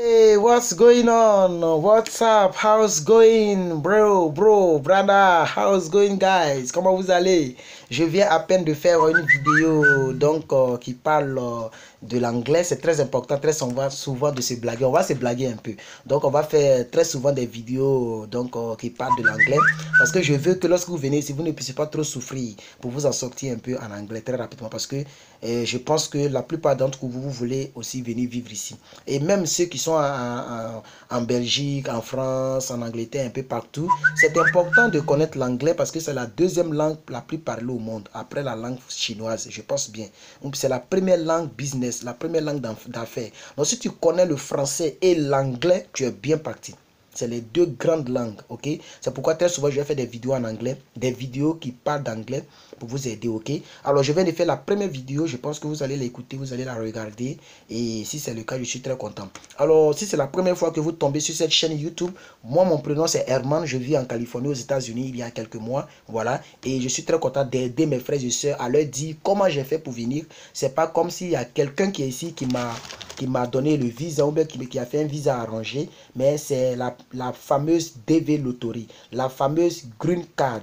Hey, what's going on? What's up? How's going, brother? How's going, guys? Comment vous allez? Je viens à peine de faire une vidéo qui parle de l'anglais. C'est très important, très souvent de se blaguer. On va se blaguer un peu. Donc, on va faire très souvent des vidéos qui parlent de l'anglais. Parce que je veux que lorsque vous venez ici, vous ne puissiez pas trop souffrir pour vous en sortir un peu en anglais très rapidement. Parce que je pense que la plupart d'entre vous, vous voulez aussi venir vivre ici. Et même ceux qui sont en Belgique, en France, en Angleterre, un peu partout, c'est important de connaître l'anglais parce que c'est la deuxième langue la plus parlée au monde, après la langue chinoise, je pense bien. Donc c'est la première langue business, la première langue d'affaires. Donc si tu connais le français et l'anglais, tu es bien parti. C'est les deux grandes langues, ok? C'est pourquoi très souvent, je vais faire des vidéos en anglais, des vidéos qui parlent d'anglais pour vous aider, ok? Alors, je viens de faire la première vidéo, je pense que vous allez l'écouter, vous allez la regarder. Et si c'est le cas, je suis très content. Alors, si c'est la première fois que vous tombez sur cette chaîne YouTube, moi, mon prénom, c'est Herman. Je vis en Californie, aux États-Unis, il y a quelques mois, voilà. Et je suis très content d'aider mes frères et sœurs à leur dire comment j'ai fait pour venir. C'est pas comme s'il y a quelqu'un qui est ici qui m'a donné le visa ou bien qui a fait un visa arrangé, mais c'est la fameuse DV Lottery, la fameuse Green Card.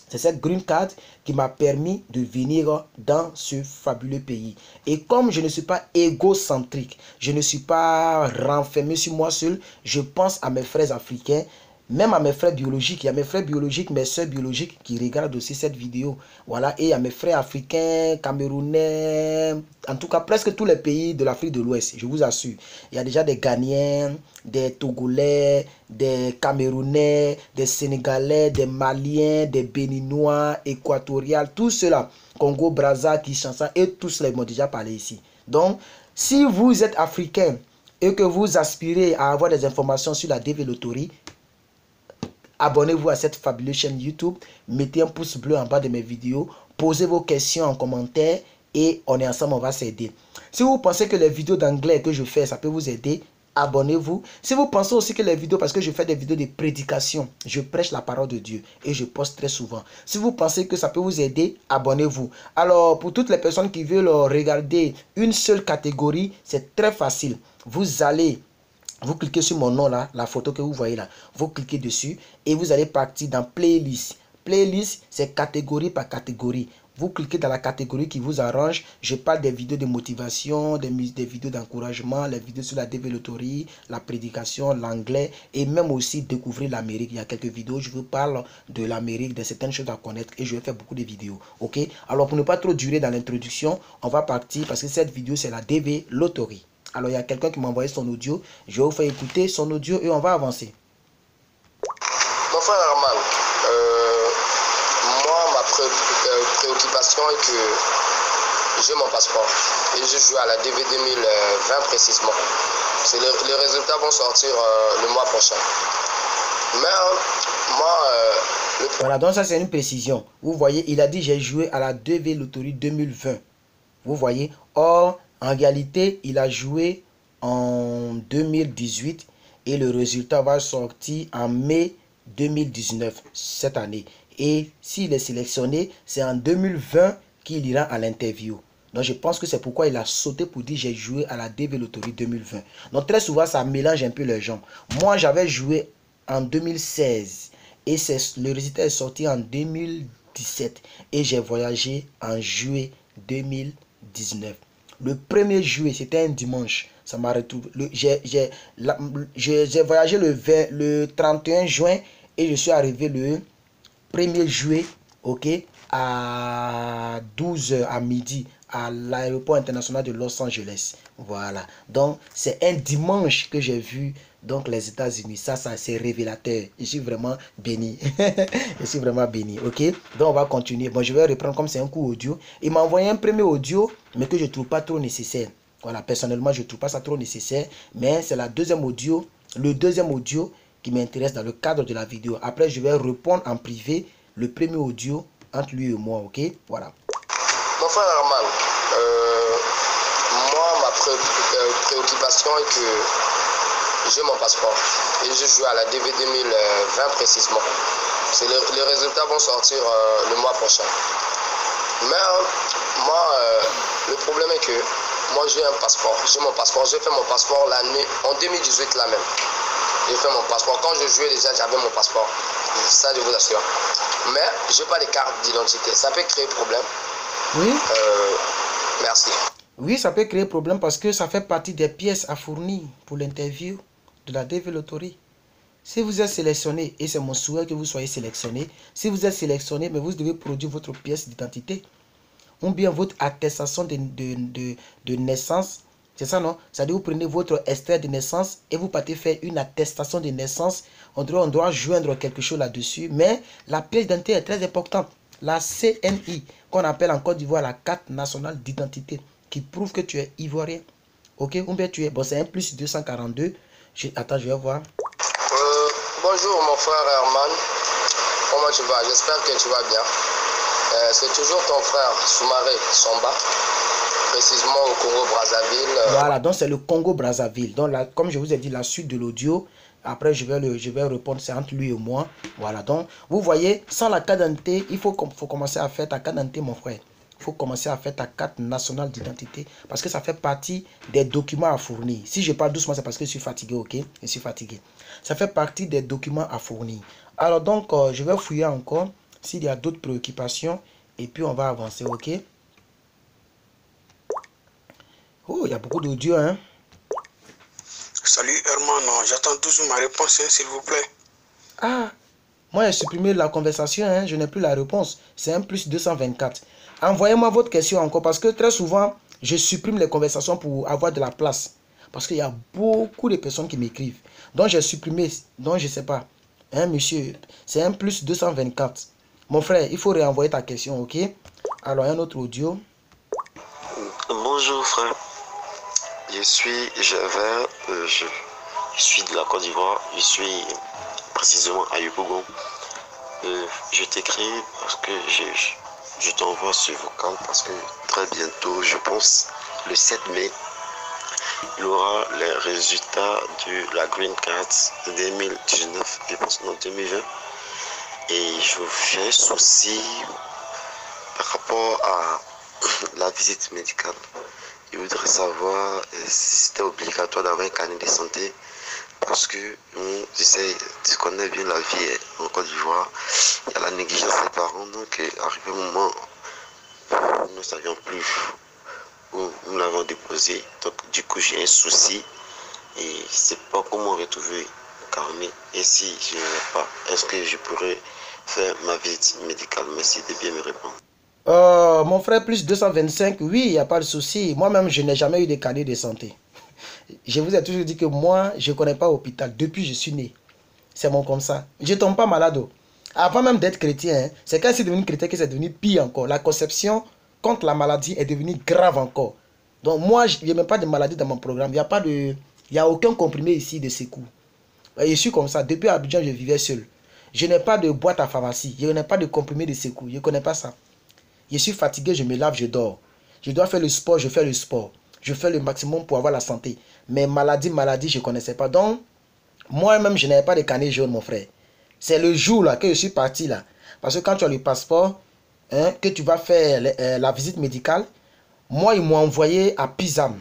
C'est cette Green Card qui m'a permis de venir dans ce fabuleux pays. Et comme je ne suis pas égocentrique, je ne suis pas renfermé sur moi seul, je pense à mes frères africains, même à mes frères biologiques. Il y a mes frères biologiques, mes soeurs biologiques qui regardent aussi cette vidéo. Voilà, et il y a mes frères africains, camerounais, en tout cas presque tous les pays de l'Afrique de l'Ouest, je vous assure. Il y a déjà des Ghanéens, des Togolais, des Camerounais, des Sénégalais, des Maliens, des Béninois, Équatoriales, tout cela, Congo, Brazza, Kinshasa, et tous les m'ont déjà parlé ici. Donc, si vous êtes africain et que vous aspirez à avoir des informations sur la DV Lottery, abonnez-vous à cette fabuleuse chaîne YouTube, mettez un pouce bleu en bas de mes vidéos, posez vos questions en commentaire et on est ensemble, on va s'aider. Si vous pensez que les vidéos d'anglais que je fais, ça peut vous aider, abonnez-vous. Si vous pensez aussi que les vidéos, parce que je fais des vidéos de prédication, je prêche la parole de Dieu et je poste très souvent. Si vous pensez que ça peut vous aider, abonnez-vous. Alors, pour toutes les personnes qui veulent regarder une seule catégorie, c'est très facile. Vous cliquez sur mon nom là, la photo que vous voyez là. Vous cliquez dessus et vous allez partir dans playlist. Playlist, c'est catégorie par catégorie. Vous cliquez dans la catégorie qui vous arrange. Je parle des vidéos de motivation, des vidéos d'encouragement, les vidéos sur la développerie, la prédication, l'anglais et même aussi découvrir l'Amérique. Il y a quelques vidéos où je vous parle de l'Amérique, de certaines choses à connaître et je vais faire beaucoup de vidéos. Ok? Alors pour ne pas trop durer dans l'introduction, on va partir parce que cette vidéo c'est la DV Lottery. Alors, il y a quelqu'un qui m'a envoyé son audio. Je vais vous faire écouter son audio et on va avancer. Mon frère Arman, moi, ma préoccupation est que j'ai mon passeport et je joue à la DV 2020 précisément. Les résultats vont sortir le mois prochain. Mais moi... Voilà, donc ça c'est une précision. Vous voyez, il a dit j'ai joué à la DV Lottery 2020. Vous voyez, or... en réalité, il a joué en 2018 et le résultat va sortir en mai 2019, cette année. Et s'il est sélectionné, c'est en 2020 qu'il ira à l'interview. Donc je pense que c'est pourquoi il a sauté pour dire j'ai joué à la DV Lottery 2020. Donc très souvent, ça mélange un peu les gens. Moi, j'avais joué en 2016 et le résultat est sorti en 2017 et j'ai voyagé en juillet 2019. Le 1er juillet, c'était un dimanche. Ça m'a retrouvé. J'ai voyagé le 31 juin et je suis arrivé le 1er juillet, ok, à 12h à midi à l'aéroport international de Los Angeles. Voilà. Donc, c'est un dimanche que j'ai vu donc les États-Unis. Ça c'est révélateur. Je suis vraiment béni. Je suis vraiment béni. Ok. Donc, on va continuer. Bon, je vais reprendre comme c'est un coup audio. Il m'a envoyé un premier audio, mais que je ne trouve pas trop nécessaire. Voilà. Personnellement, je ne trouve pas ça trop nécessaire. Mais c'est le deuxième audio qui m'intéresse dans le cadre de la vidéo. Après, je vais répondre en privé le premier audio entre lui et moi. Ok. Voilà. Mon frère Arman, moi, ma préoccupation est que j'ai mon passeport et je joue à la DV 2020 précisément. Les résultats vont sortir le mois prochain. Mais moi, le problème est que moi j'ai un passeport, j'ai mon passeport, j'ai fait mon passeport l'année, en 2018 là même. J'ai fait mon passeport. Quand je jouais déjà, j'avais mon passeport. Ça, je vous assure. Mais je n'ai pas de carte d'identité. Ça peut créer problème. Oui. Merci. Oui, ça peut créer problème parce que ça fait partie des pièces à fournir pour l'interview de la DV Lottery. Si vous êtes sélectionné, et c'est mon souhait que vous soyez sélectionné, si vous êtes sélectionné, mais vous devez produire votre pièce d'identité ou bien votre attestation de naissance. C'est ça, non? C'est-à-dire vous prenez votre extrait de naissance et vous partez faire une attestation de naissance. On doit joindre quelque chose là-dessus. Mais la pièce d'identité est très importante. La CNI, qu'on appelle en Côte d'Ivoire la carte nationale d'identité, qui prouve que tu es ivoirien. Ok? Ou bien tu es... Bon, c'est un plus 242. Attends, je vais voir. Bonjour mon frère Herman. Comment tu vas? J'espère que tu vas bien. C'est toujours ton frère Soumaré Samba, précisément au Congo-Brazzaville. Voilà, donc c'est le Congo-Brazzaville. Donc là, comme je vous ai dit, la suite de l'audio, après je vais répondre, c'est entre lui et moi. Voilà, donc vous voyez, sans la carte d'identité, il faut commencer à faire ta carte d'identité, mon frère. Il faut commencer à faire ta carte nationale d'identité parce que ça fait partie des documents à fournir. Si je parle doucement, c'est parce que je suis fatigué, ok? Je suis fatigué. Ça fait partie des documents à fournir. Alors donc, je vais fouiller encore s'il y a d'autres préoccupations et puis on va avancer, ok? Oh, il y a beaucoup d'audio, hein? Salut Herman, j'attends toujours ma réponse, s'il vous plaît. Ah, moi j'ai supprimé la conversation, hein? Je n'ai plus la réponse. C'est un plus 224. Envoyez-moi votre question encore parce que très souvent, je supprime les conversations pour avoir de la place. Parce qu'il y a beaucoup de personnes qui m'écrivent. Donc j'ai supprimé, donc je ne sais pas. Hein, monsieur, c'est un plus 224. Mon frère, il faut réenvoyer ta question, ok? Alors, un autre audio. Bonjour frère, je suis Javert, je suis de la Côte d'Ivoire, je suis précisément à Yopougon. Je t'écris parce que je t'envoie ce vocal parce que très bientôt, je pense le 7 mai, il y aura les résultats de la Green Card 2019, je pense en 2020. Et j'ai souci par rapport à la visite médicale. Je voudrais savoir si c'était obligatoire d'avoir un carnet de santé parce que tu connais bien la vie en Côte d'Ivoire. Il y a la négligence des parents, donc arrivé un moment où nous ne savions plus où nous l'avons déposé. Donc du coup j'ai un souci et je ne sais pas comment retrouver le carnet. Et si je ne l'ai pas, est-ce que je pourrais faire ma visite médicale? Merci de bien me répondre. Mon frère, plus 225, oui, il n'y a pas de souci. Moi-même, je n'ai jamais eu de carnet de santé. Je vous ai toujours dit que moi, je ne connais pas l'hôpital depuis que je suis né. C'est mon comme ça. Je ne tombe pas malade. Avant même d'être chrétien, hein, c'est quand je suis devenu chrétien que c'est devenu pire encore. La conception contre la maladie est devenue grave encore. Donc moi, il n'y a même pas de maladie dans mon programme. Il n'y a aucun comprimé ici de secours. Je suis comme ça. Depuis Abidjan, je vivais seul. Je n'ai pas de boîte à pharmacie. Je n'ai pas de comprimé de secours. Je ne connais pas ça. Je suis fatigué, je me lave, je dors. Je dois faire le sport, je fais le sport. Je fais le maximum pour avoir la santé. Mais maladie, je ne connaissais pas. Donc, moi-même, je n'avais pas de carnet jaune, mon frère. C'est le jour là que je suis parti là. Parce que quand tu as le passeport, hein, que tu vas faire la visite médicale, moi, ils m'ont envoyé à Pisam.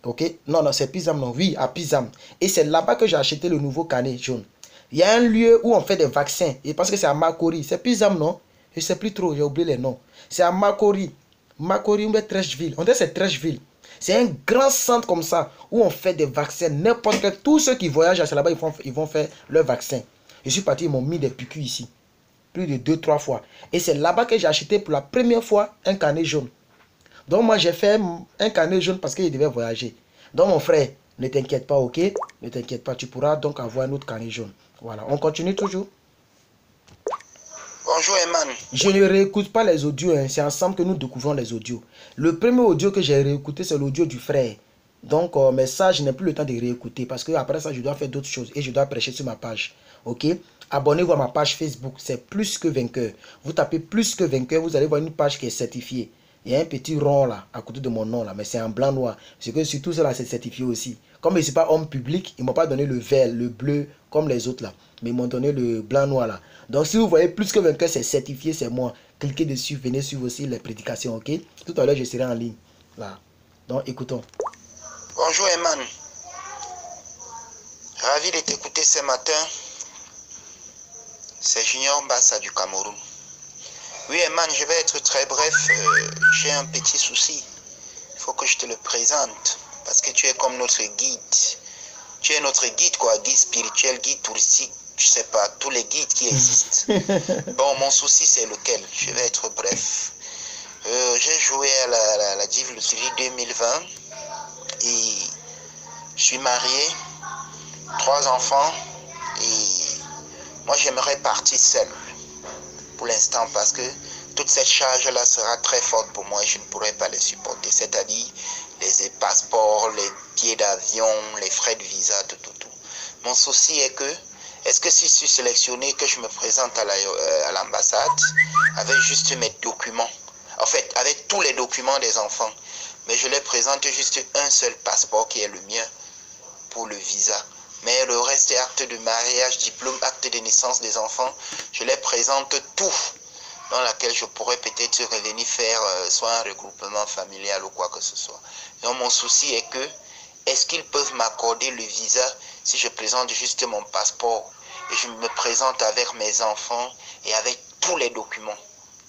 Ok? Non, c'est Pisam, non. Oui, à Pisam. Et c'est là-bas que j'ai acheté le nouveau carnet jaune. Il y a un lieu où on fait des vaccins. Et parce que c'est à Makori. C'est Pisam, non? Je ne sais plus trop, j'ai oublié les noms. C'est à Makori. Makori ou Trècheville. On dit c'est Trècheville. C'est un grand centre comme ça où on fait des vaccins. N'importe quel. Tous ceux qui voyagent là-bas, ils vont faire leur vaccin. Je suis parti, ils m'ont mis des piqûres ici. Plus de 2-3 fois. Et c'est là-bas que j'ai acheté pour la première fois un carnet jaune. Donc moi, j'ai fait un carnet jaune parce qu'il devait voyager. Donc mon frère, ne t'inquiète pas, ok? Ne t'inquiète pas, tu pourras donc avoir un autre carnet jaune. Voilà, on continue toujours. Bonjour Eman. Je ne réécoute pas les audios, hein. C'est ensemble que nous découvrons les audios. Le premier audio que j'ai réécouté, c'est l'audio du frère. Donc, mais ça, je n'ai plus le temps de réécouter parce que après ça, je dois faire d'autres choses et je dois prêcher sur ma page. Ok? Abonnez-vous à ma page Facebook, c'est Plus que Vainqueur. Vous tapez Plus que Vainqueur, vous allez voir une page qui est certifiée. Il y a un petit rond là, à côté de mon nom là, mais c'est en blanc noir. C'est que surtout cela, c'est certifié aussi. Comme je ne suis pas homme public, ils ne m'ont pas donné le vert, le bleu, comme les autres là. Mais ils m'ont donné le blanc noir là. Donc si vous voyez Plus que Vainqueur, c'est certifié, c'est moi. Cliquez dessus, venez suivre aussi les prédications, ok? Tout à l'heure, je serai en ligne. Là. Donc, écoutons. Bonjour Eman. Ravi de t'écouter ce matin. C'est Junior Mbassa du Cameroun. Oui Eman, je vais être très bref. J'ai un petit souci. Il faut que je te le présente. Parce que tu es comme notre guide. Tu es notre guide, quoi. Guide spirituel, guide touristique. Je sais pas, tous les guides qui existent. Bon, mon souci c'est lequel? Je vais être bref. J'ai joué à la Div Loterie 2020 et je suis marié, 3 enfants et moi j'aimerais partir seul pour l'instant parce que toute cette charge-là sera très forte pour moi et je ne pourrai pas les supporter. C'est-à-dire les passeports, les billets d'avion, les frais de visa, tout. Mon souci est que est-ce que si je suis sélectionné, que je me présente à l'ambassade avec juste mes documents, en fait, avec tous les documents des enfants, mais je les présente juste un seul passeport qui est le mien pour le visa. Mais le reste est acte de mariage, diplôme, acte de naissance des enfants, je les présente tout, dans laquelle je pourrais peut-être revenir faire soit un regroupement familial ou quoi que ce soit. Donc mon souci est que, est-ce qu'ils peuvent m'accorder le visa si je présente juste mon passeport et je me présente avec mes enfants et avec tous les documents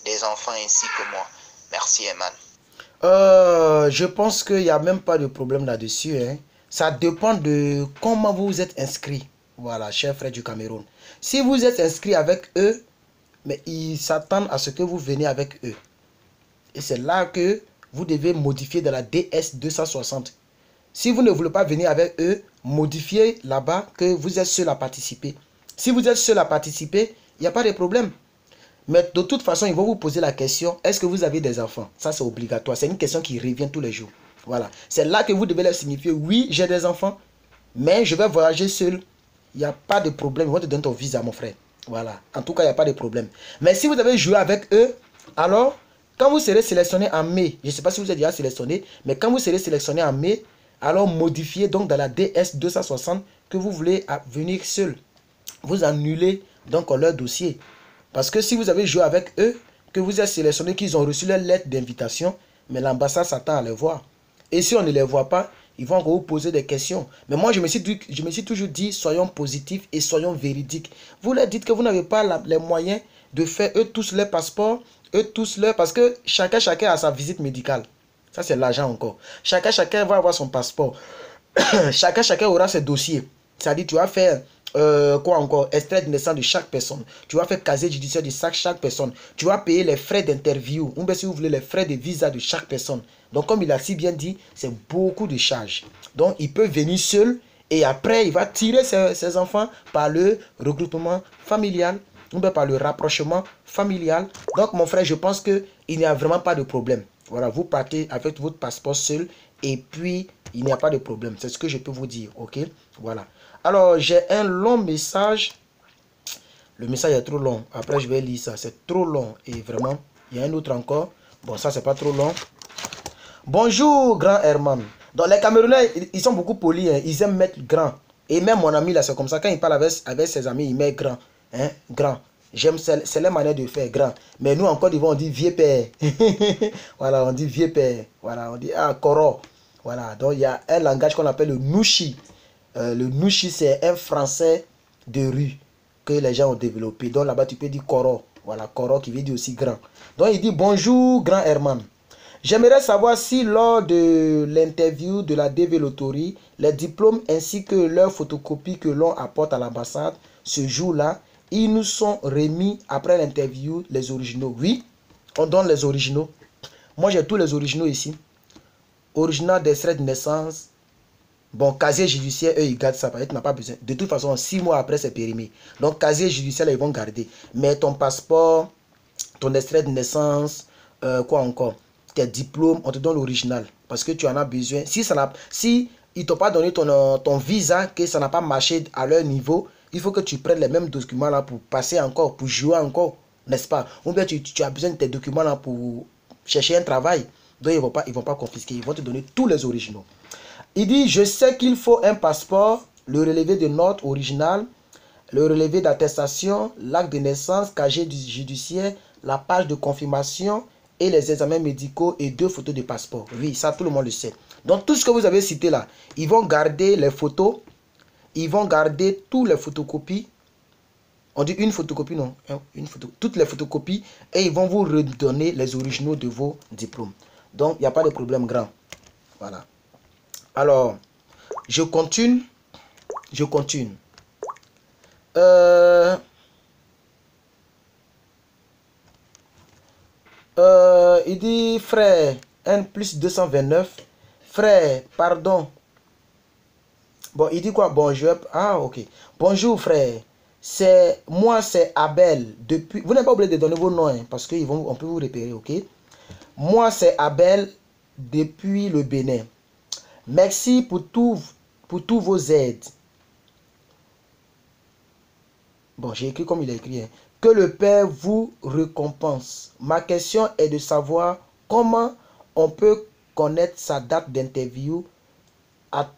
des enfants ainsi que moi? Merci Eman. Je pense qu'il n'y a même pas de problème là-dessus. Hein. Ça dépend de comment vous vous êtes inscrit. Voilà, chers frères du Cameroun. Si vous êtes inscrit avec eux, mais ils s'attendent à ce que vous veniez avec eux. Et c'est là que vous devez modifier de la DS 260. Si vous ne voulez pas venir avec eux, modifiez là-bas que vous êtes seul à participer. Si vous êtes seul à participer, il n'y a pas de problème. Mais de toute façon, ils vont vous poser la question, est-ce que vous avez des enfants? Ça, c'est obligatoire. C'est une question qui revient tous les jours. Voilà. C'est là que vous devez leur signifier, oui, j'ai des enfants, mais je vais voyager seul. Il n'y a pas de problème. Ils vont te donner ton visa, mon frère. Voilà. En tout cas, il n'y a pas de problème. Mais si vous avez joué avec eux, alors, quand vous serez sélectionné en mai, je ne sais pas si vous êtes déjà sélectionné, mais quand vous serez sélectionné en mai, alors modifiez donc dans la DS 260 que vous voulez venir seul. Vous annulez donc leur dossier. Parce que si vous avez joué avec eux, que vous êtes sélectionné, qu'ils ont reçu leur lettre d'invitation, mais l'ambassade s'attend à les voir. Et si on ne les voit pas, ils vont encore vous poser des questions. Mais moi, je me suis toujours dit, soyons positifs et soyons véridiques. Vous leur dites que vous n'avez pas les moyens de faire eux tous leur passeport, eux tous leur... Parce que chacun a sa visite médicale. Ça, c'est l'argent encore. Chacun va avoir son passeport. chacun aura ses dossiers. C'est-à-dire, tu vas faire... quoi encore, extrait de naissance de chaque personne. Tu vas faire casier judiciaire de chaque personne. Tu vas payer les frais d'interview, ou bien si vous voulez les frais de visa de chaque personne. Donc comme il a si bien dit, c'est beaucoup de charges. Donc il peut venir seul et après il va tirer ses enfants par le regroupement familial ou bien par le rapprochement familial. Donc mon frère, je pense qu'il n'y a vraiment pas de problème. Voilà, vous partez avec votre passeport seul et puis il n'y a pas de problème. C'est ce que je peux vous dire, ok? Voilà. Alors, j'ai un long message. Le message est trop long. Après, je vais lire ça. C'est trop long. Et vraiment, il y a un autre encore. Bon, ça, c'est pas trop long. Bonjour, grand Herman. Donc, les Camerounais, ils sont beaucoup polis. Hein. Ils aiment mettre grand. Et même mon ami, là, c'est comme ça. Quand il parle avec ses amis, il met grand. Hein? Grand. J'aime, c'est la manière de faire grand. Mais nous, en Côte d'Ivoire, on dit vieux père. Voilà, on dit vieux père. Voilà, on dit koro. Voilà, donc il y a un langage qu'on appelle le nouchi. Le nouchi, c'est un français de rue que les gens ont développé. Donc là-bas, tu peux dire koro. Voilà, koro qui veut dire aussi grand. Donc il dit bonjour, grand Herman. J'aimerais savoir si lors de l'interview de la DV Loterie, les diplômes ainsi que leurs photocopies que l'on apporte à l'ambassade ce jour-là, ils nous sont remis après l'interview, les originaux. Oui, on donne les originaux. Moi, j'ai tous les originaux ici. Original d'extrait de naissance. Bon, casier judiciaire, eux, ils gardent ça. Peut-être n'a pas besoin. De toute façon, 6 mois après, c'est périmé. Donc, casier judiciaire, là, ils vont garder. Mais ton passeport, ton extrait de naissance, quoi encore? Tes diplômes, on te donne l'original. Parce que tu en as besoin. Si ils t'ont pas donné ton visa, que ça n'a pas marché à leur niveau, il faut que tu prennes les mêmes documents là pour passer encore, pour jouer encore. N'est-ce pas? Ou bien tu as besoin de tes documents là pour chercher un travail. Donc, ils vont pas confisquer. Ils vont te donner tous les originaux. Il dit, je sais qu'il faut un passeport, le relevé de note original, le relevé d'attestation, l'acte de naissance, casier judiciaire, la page de confirmation et les examens médicaux et 2 photos de passeport. Oui, ça tout le monde le sait. Donc tout ce que vous avez cité là, ils vont garder les photos, ils vont garder toutes les photocopies. On dit une photocopie, non, toutes les photocopies, et ils vont vous redonner les originaux de vos diplômes. Donc il n'y a pas de problème grand. Voilà. Alors, je continue. Il dit frère N plus 229. Frère, pardon. Bon, il dit quoi? Bonjour. Ah, ok. Bonjour frère. Moi, c'est Abel. Depuis. Vous n'avez pas oublié de donner vos noms, hein, parce qu'on peut vous repérer, ok? Moi, c'est Abel depuis le Bénin. Merci pour tous vos aides. Bon, j'ai écrit comme il a écrit. Hein. Que le Père vous récompense. Ma question est de savoir comment on peut connaître sa date d'interview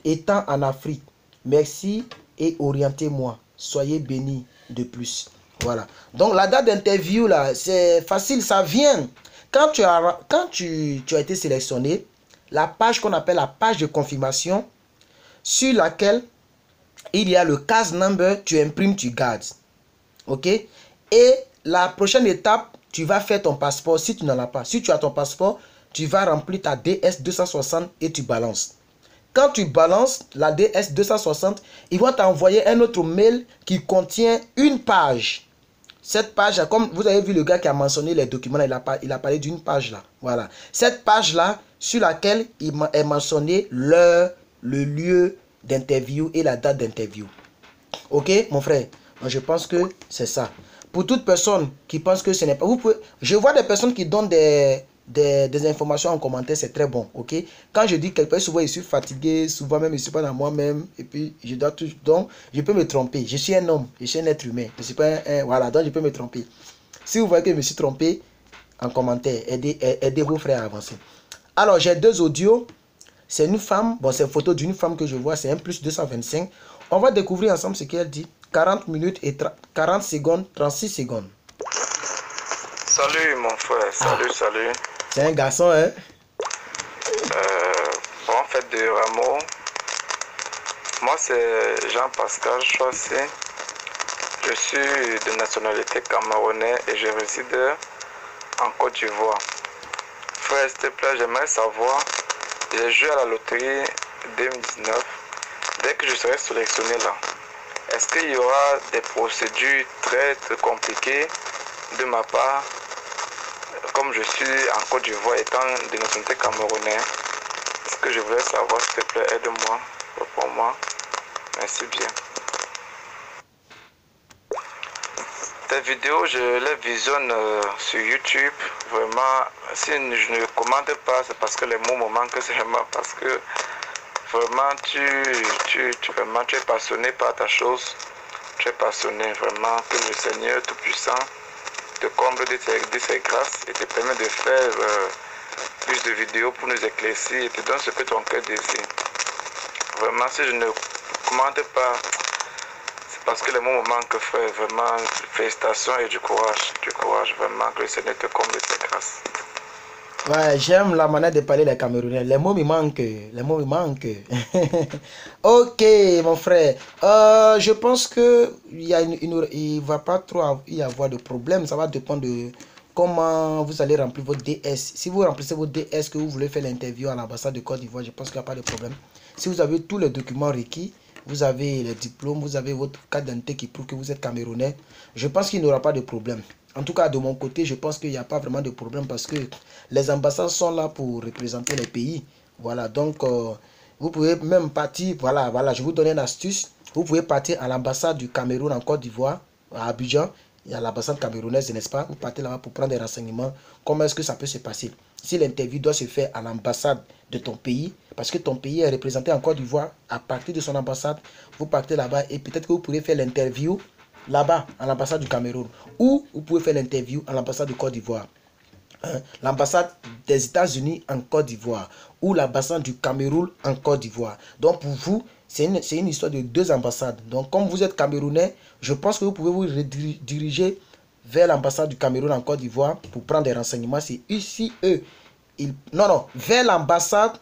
étant en Afrique. Merci et orientez-moi. Soyez bénis de plus. Voilà. Donc, la date d'interview, là, c'est facile. Ça vient. Quand tu as été sélectionné, la page qu'on appelle la page de confirmation, sur laquelle il y a le case number, tu imprimes, tu gardes. Ok? Et la prochaine étape, tu vas faire ton passeport si tu n'en as pas. Si tu as ton passeport, tu vas remplir ta DS 260 et tu balances. Quand tu balances la DS 260, ils vont t'envoyer un autre mail qui contient une page. Cette page, comme vous avez vu le gars qui a mentionné les documents, il a parlé d'une page là. Voilà. Cette page là, sur laquelle il est mentionné l'heure, le lieu d'interview et la date d'interview. Ok, mon frère? Je pense que c'est ça. Pour toute personne qui pense que ce n'est pas... je vois des personnes qui donnent des informations en commentaire, c'est très bon, ok? Quand je dis quelque chose, souvent je suis fatigué, souvent même je ne suis pas dans moi-même, et puis je dois tout... Donc, je peux me tromper. Je suis un homme, je suis un être humain. Je ne suis pas un... Voilà, donc je peux me tromper. Si vous voyez que je me suis trompé, en commentaire, aidez vos frères à avancer. Alors, j'ai deux audios. C'est une femme, bon, c'est une photo d'une femme que je vois, c'est un plus 225. On va découvrir ensemble ce qu'elle dit. 40 minutes et 40 secondes, 36 secondes. Salut mon frère, salut. C'est un garçon, hein? Bon, fête de Rameau. Moi, c'est Jean-Pascal Choissy. Je suis de nationalité camerounaise et je réside en Côte d'Ivoire. Frère, s'il te plaît, j'aimerais savoir, j'ai joué à la loterie 2019. Dès que je serai sélectionné là, est-ce qu'il y aura des procédures très compliquées de ma part? Comme je suis en Côte d'Ivoire étant de nationalité camerounaise, ce que je voulais savoir, s'il te plaît, aide-moi, pour moi. Merci bien. Tes vidéos, je les visionne sur YouTube. Vraiment, si je ne commande pas, c'est parce que les mots me manquent, c'est vraiment parce que vraiment, tu es passionné par ta chose. Tu es passionné, vraiment, que le Seigneur Tout-Puissant te comble de ses grâces et te permet de faire plus de vidéos pour nous éclaircir et te donne ce que ton cœur désire. Vraiment, si je ne commande pas, c'est parce que les mots me manquent, frère. Vraiment, félicitations et du courage, vraiment, que le Seigneur te comble de ses grâces. Ouais, j'aime la manière de parler les Camerounais. Les mots me manquent. Ok, mon frère. Je pense que il va pas trop y avoir de problème. Ça va dépendre de comment vous allez remplir votre DS. Si vous remplissez votre DS, que vous voulez faire l'interview à l'ambassade de Côte d'Ivoire, je pense qu'il n'y a pas de problème. Si vous avez tous les documents requis, vous avez les diplômes, vous avez votre carte d'identité qui prouve que vous êtes Camerounais, je pense qu'il n'y aura pas de problème. En tout cas, de mon côté, je pense qu'il n'y a pas vraiment de problème parce que les ambassades sont là pour représenter les pays. Voilà, donc vous pouvez même partir, voilà, je vous donne une astuce. Vous pouvez partir à l'ambassade du Cameroun en Côte d'Ivoire, à Abidjan. Il y a l'ambassade camerounaise, n'est-ce pas? Vous partez là-bas pour prendre des renseignements. Comment est-ce que ça peut se passer? Si l'interview doit se faire à l'ambassade de ton pays, parce que ton pays est représenté en Côte d'Ivoire, à partir de son ambassade, vous partez là-bas et peut-être que vous pourrez faire l'interview là-bas, à l'ambassade du Cameroun. Ou vous pouvez faire l'interview à l'ambassade de Côte d'Ivoire. L'ambassade des États-Unis en Côte d'Ivoire. Ou l'ambassade du Cameroun en Côte d'Ivoire. Donc pour vous, c'est une histoire de deux ambassades. Donc comme vous êtes Camerounais, je pense que vous pouvez vous rediriger vers l'ambassade du Cameroun en Côte d'Ivoire pour prendre des renseignements. C'est ici, vers l'ambassade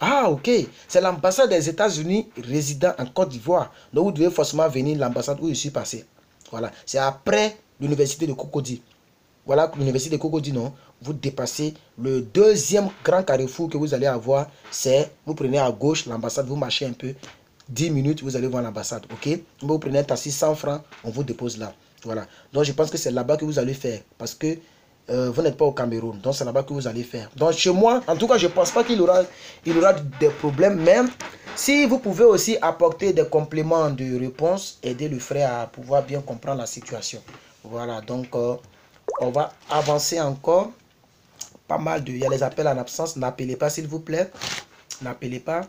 Ah, ok. C'est l'ambassade des États-Unis résidant en Côte d'Ivoire. Donc, vous devez forcément venir à l'ambassade où je suis passé. Voilà. C'est après l'université de Cocody. Voilà, l'université de Cocody, non. Vous dépassez le deuxième grand carrefour que vous allez avoir. C'est, vous prenez à gauche l'ambassade, vous marchez un peu. 10 minutes, vous allez voir l'ambassade. Ok. Vous prenez un taxi 100 francs, on vous dépose là. Voilà. Donc, je pense que c'est là-bas que vous allez faire. Parce que vous n'êtes pas au Cameroun. Donc, c'est là-bas que vous allez faire. Donc, chez moi, en tout cas, je ne pense pas qu'il aura des problèmes. Même si vous pouvez aussi apporter des compléments de réponse, aider le frère à pouvoir bien comprendre la situation. Voilà. Donc, on va avancer encore. Pas mal de... Il y a les appels en absence. N'appelez pas, s'il vous plaît. N'appelez pas.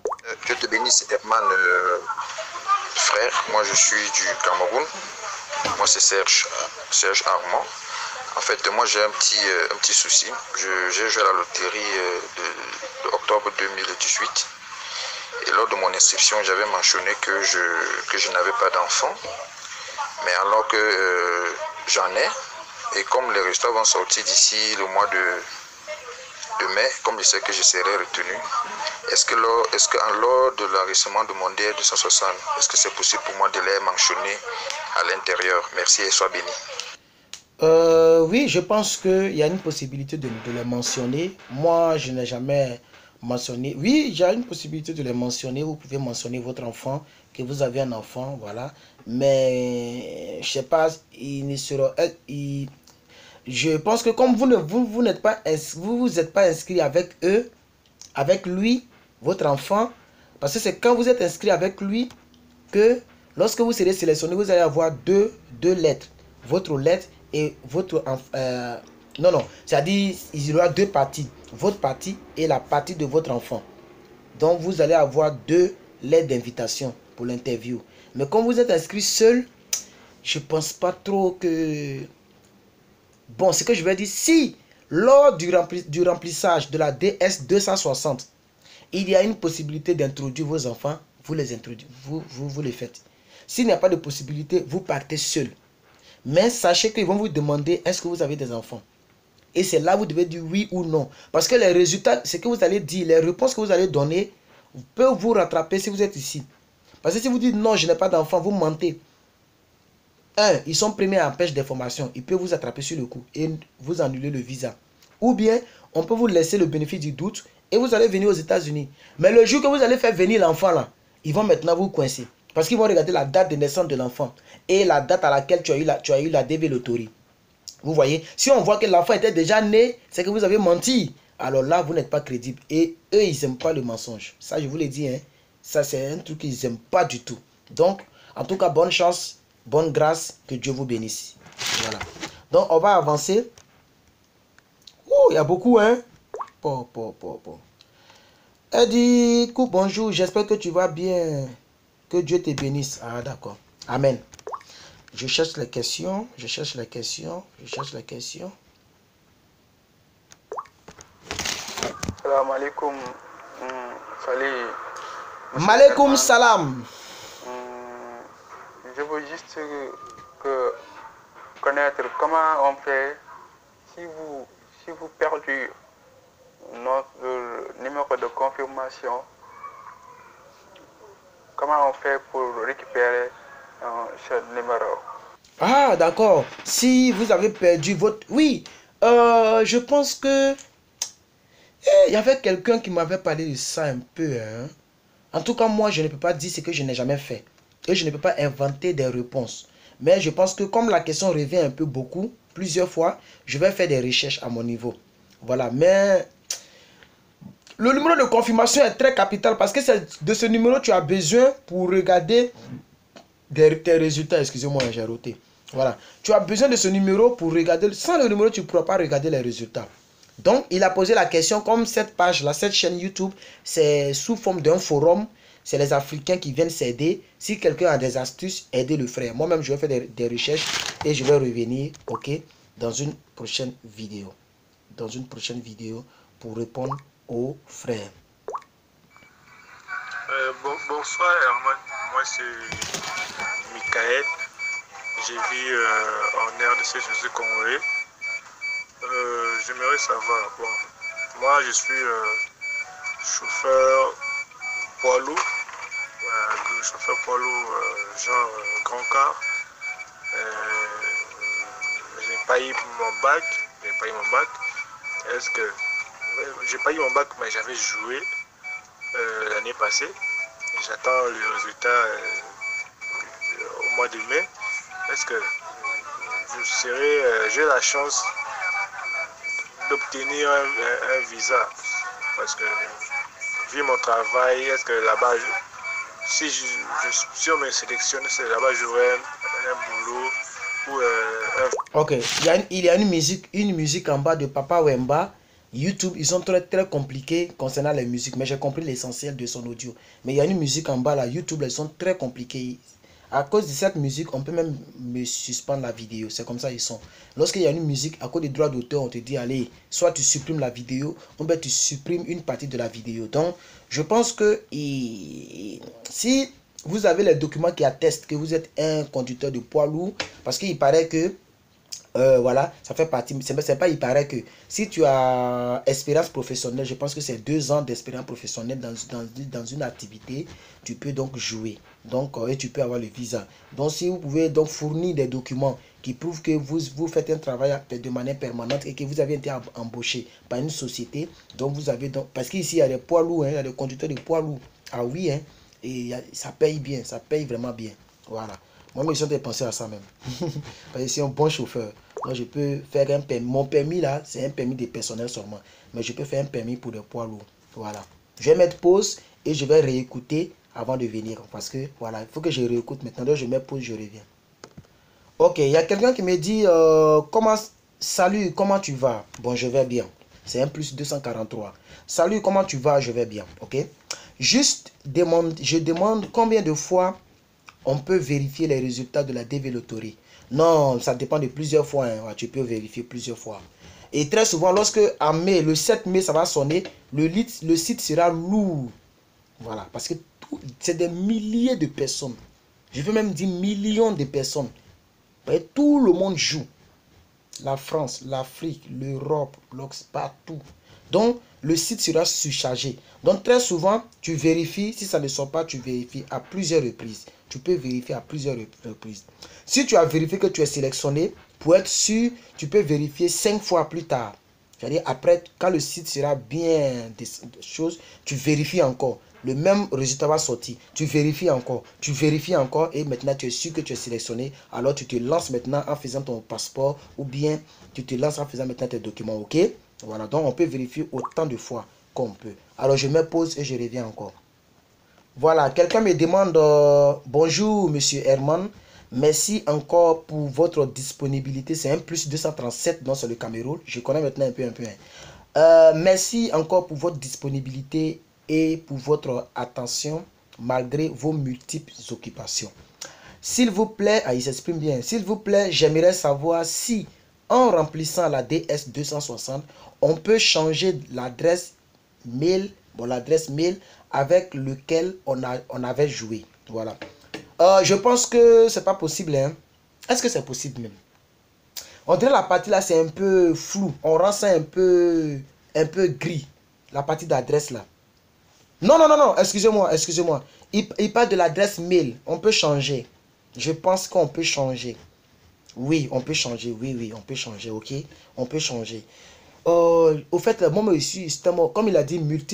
Je te bénisse, Herman, frère. Moi, je suis du Cameroun. Moi, c'est Serge Armand. En fait, moi, j'ai un petit souci. J'ai joué à la loterie de octobre 2018. Et lors de mon inscription, j'avais mentionné que je n'avais pas d'enfant. Mais alors que j'en ai, et comme les résultats vont sortir d'ici le mois de mai, comme je sais que je serai retenu, est-ce que lors de l'enregistrement de mon DR260, est-ce que c'est possible pour moi de les mentionner à l'intérieur? Merci et sois béni. Oui, je pense qu'il y a une possibilité de les mentionner. Moi, je n'ai jamais mentionné. Oui, il y a une possibilité de les mentionner. Vous pouvez mentionner votre enfant, que vous avez un enfant, voilà. Mais, je sais pas, il ne sera... je pense que comme vous n'êtes pas inscrit avec eux, avec lui, votre enfant, parce que c'est quand vous êtes inscrit avec lui que lorsque vous serez sélectionné, vous allez avoir deux lettres. Votre lettre et votre... non, c'est-à-dire il y aura deux parties. Votre partie et la partie de votre enfant. Donc vous allez avoir deux lettres d'invitation pour l'interview. Mais comme vous êtes inscrit seul, je pense pas trop que... Bon, ce que je vais dire, si lors du remplissage de la DS260, il y a une possibilité d'introduire vos enfants, vous les introduisez, vous les faites. S'il n'y a pas de possibilité, vous partez seul. Mais sachez qu'ils vont vous demander, est-ce que vous avez des enfants? Et c'est là que vous devez dire oui ou non. Parce que les résultats, ce que vous allez dire, les réponses que vous allez donner, peuvent vous rattraper si vous êtes ici. Parce que si vous dites non, je n'ai pas d'enfant, vous mentez. Ils sont premiers en pêche d'information. Ils peuvent vous attraper sur le coup et vous annuler le visa. Ou bien, on peut vous laisser le bénéfice du doute et vous allez venir aux États-Unis. Mais le jour que vous allez faire venir l'enfant là, ils vont maintenant vous coincer. Parce qu'ils vont regarder la date de naissance de l'enfant et la date à laquelle tu as eu la DV Lottery. Vous voyez, si on voit que l'enfant était déjà né, c'est que vous avez menti. Alors là, vous n'êtes pas crédible. Et eux, ils n'aiment pas le mensonge. Ça, je vous l'ai dit, hein. Ça, c'est un truc qu'ils n'aiment pas du tout. Donc, en tout cas, bonne chance. Bonne grâce, que Dieu vous bénisse. Voilà. Donc, on va avancer. Oh, il y a beaucoup, hein. Elle dit, coucou, bonjour, j'espère que tu vas bien. Que Dieu te bénisse. Ah, d'accord. Amen. Je cherche les questions. Salam alaikum. Salut. Malekoum salam. Je veux juste connaître comment on fait si vous perdez notre numéro de confirmation. Comment on fait pour récupérer ce numéro? Ah, d'accord. Si vous avez perdu votre... Oui, je pense que... il y avait quelqu'un qui m'avait parlé de ça un peu. Hein. En tout cas, moi, je ne peux pas dire ce que je n'ai jamais fait. Et je ne peux pas inventer des réponses. Mais je pense que comme la question revient un peu beaucoup, plusieurs fois, je vais faire des recherches à mon niveau. Voilà, mais... Le numéro de confirmation est très capital parce que c'est de ce numéro que tu as besoin pour regarder tes résultats. Excusez-moi, j'ai roté. Voilà. Tu as besoin de ce numéro pour regarder. Sans le numéro, tu ne pourras pas regarder les résultats. Donc, il a posé la question comme cette page-là, cette chaîne YouTube, c'est sous forme d'un forum. C'est les Africains qui viennent s'aider. Si quelqu'un a des astuces, aidez le frère. Moi-même, je vais faire des recherches et je vais revenir, ok, dans une prochaine vidéo. Dans une prochaine vidéo pour répondre aux frères. Bonsoir Herman, moi c'est Michael, je vis en RDC, je suis congolais. J'aimerais savoir, bon, moi je suis chauffeur poids lourd. Chauffeur poids lourd, genre grand car. Je n'ai pas eu mon bac. Est-ce que j'ai pas eu mon bac, mais j'avais joué l'année passée. J'attends le résultat au mois de mai. Est-ce que j'ai la chance d'obtenir un visa? Parce que vu mon travail, est-ce que là-bas, si on me sélectionne, c'est là-bas j'aurai un boulot ou un... Ok, il y a une musique en bas de Papa Wemba. YouTube, ils sont très compliqués concernant les musiques, mais j'ai compris l'essentiel de son audio. Mais il y a une musique en bas là, YouTube, ils sont très compliqués. À cause de cette musique, on peut même me suspendre la vidéo. C'est comme ça ils sont. Lorsqu'il y a une musique, à cause des droits d'auteur, on te dit, allez, soit tu supprimes la vidéo, ou bien tu supprimes une partie de la vidéo. Donc, je pense que si vous avez les documents qui attestent que vous êtes un conducteur de poids lourd, parce qu'il paraît que, voilà, ça fait partie, c'est pas, il paraît que si tu as expérience professionnelle, je pense que c'est 2 ans d'expérience professionnelle dans une activité, tu peux donc jouer, donc et tu peux avoir le visa. Donc si vous pouvez donc fournir des documents qui prouvent que vous faites un travail de manière permanente et que vous avez été embauché par une société, donc vous avez donc, parce qu'ici il y a des poids lourds, hein, il y a des conducteurs de poids lourds, ah oui, hein, et ça paye bien, ça paye vraiment bien, voilà. Moi, je suis en train de penser à ça même. Parce que je suis un bon chauffeur. Donc, je peux faire un permis. Mon permis, là, c'est un permis de personnel seulement. Mais je peux faire un permis pour des poids lourds. Voilà. Je vais mettre pause et je vais réécouter avant de venir. Parce que, voilà, il faut que je réécoute maintenant. Donc, je mets pause, je reviens. Ok, il y a quelqu'un qui me dit, salut, comment tu vas? Bon, je vais bien. C'est un plus 243. Salut, comment tu vas? Je vais bien. Ok. Juste, je demande combien de fois on peut vérifier les résultats de la DV Loterie. Non, ça dépend de plusieurs fois. Hein. Tu peux vérifier plusieurs fois. Et très souvent, lorsque en mai, le 7 mai, ça va sonner, le site sera lourd. Voilà, parce que c'est des milliers de personnes. Je veux même dire millions de personnes. Et tout le monde joue. La France, l'Afrique, l'Europe, l'Occident, partout. Donc, le site sera surchargé. Donc, très souvent, tu vérifies. Si ça ne sort pas, tu vérifies à plusieurs reprises. Tu peux vérifier à plusieurs reprises. Si tu as vérifié que tu es sélectionné, pour être sûr, tu peux vérifier 5 fois plus tard. C'est-à-dire, après, quand le site sera bien des choses, tu vérifies encore. Le même résultat va sortir. Tu vérifies encore. Et maintenant, tu es sûr que tu es sélectionné. Alors, tu te lances maintenant en faisant ton passeport ou bien tu te lances en faisant maintenant tes documents. OK? Voilà, donc on peut vérifier autant de fois qu'on peut. Alors, je mets pause et je reviens encore. Voilà, quelqu'un me demande, bonjour monsieur Herman, merci encore pour votre disponibilité. C'est un plus 237, donc c'est le Cameroun. Je connais maintenant un peu. Merci encore pour votre disponibilité et pour votre attention malgré vos multiples occupations. S'il vous plaît, il s'exprime bien, s'il vous plaît, j'aimerais savoir si en remplissant la DS 260, on peut changer l'adresse mail, l'adresse mail avec lequel on avait joué. Voilà. Je pense que c'est pas possible. Hein? Est-ce que c'est possible même? On dirait la partie là, c'est un peu flou. On rend ça un peu gris. La partie d'adresse là. Non, excusez-moi. Il parle de l'adresse mail. On peut changer. Je pense qu'on peut changer. Oui, on peut changer. Oui, on peut changer. Ok, on peut changer. Au fait, moi, comme il a dit multiple.